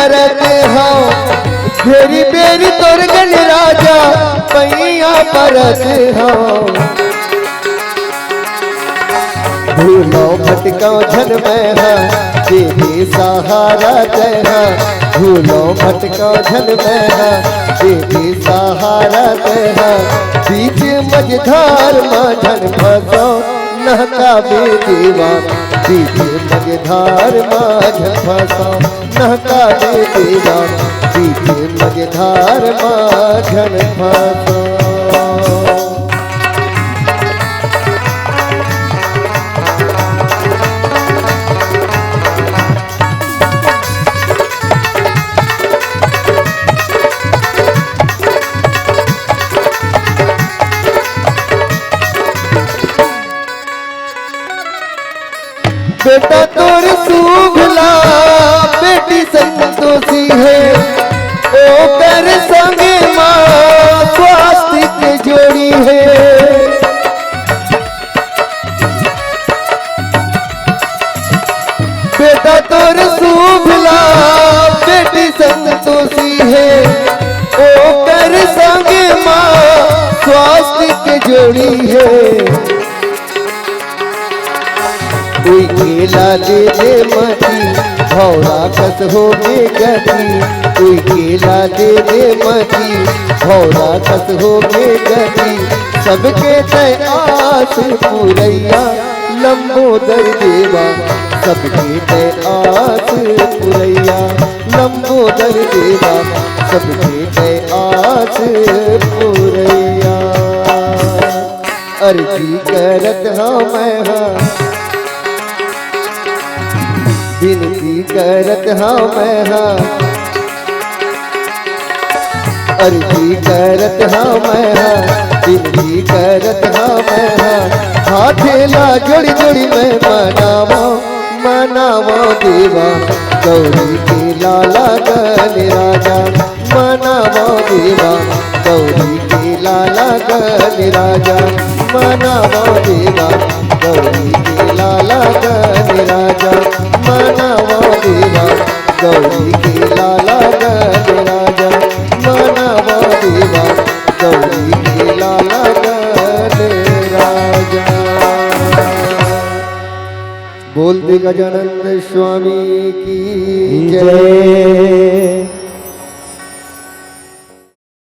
करत हाँ berry berry तोर गण राजा पैया परत हाँ भूलो भटकाओ झन में हाँ दे सहारा दे हाँ भूलो भटकाओ झन में हाँ दे सहारा दे हाँ बीच मझधार माझन फंसो नहका बेदीवा बीच मझधार माझन फंसो नहका बेदीवा बीच मझधार माझन फंसो। बेटा तोर सुभला बेटी संतोषी है ओ कर संगे माँ स्वास्थ्य के जोड़ी है बेटा तोर सुभला बेटी संतोषी है ओ कर संगे माँ स्वास्थ्य के जोड़ी है कोई केला दे दे मती भौरा कस हो गे गति कोई केला दे दे मती भौरा कस हो गे गति सबके तय आस पुरैया लंबोदर देवा सबके तय आस पुरैया लंबोदर देवा सबके तय आस पुरैया। अर्जी करत हाँ मैं हाँ विनती करत हाँ मैं हाँ अर्जी करत हाँ मैं हाँ विनती करत हाँ मैं हाँ हाथेला जोड़ी जोड़ी मैं मनावा मनावा देवा गौरी के लाला गण राजा मनावा देवा गौरी के लाला गण राजा मनावा देवा गौरी के लाला गण राजा मनावा देवा गौरी के लाला गण राजा मनावा देवा गौरी के लाला गण राजा। बोल दे गजानंद स्वामी की जय।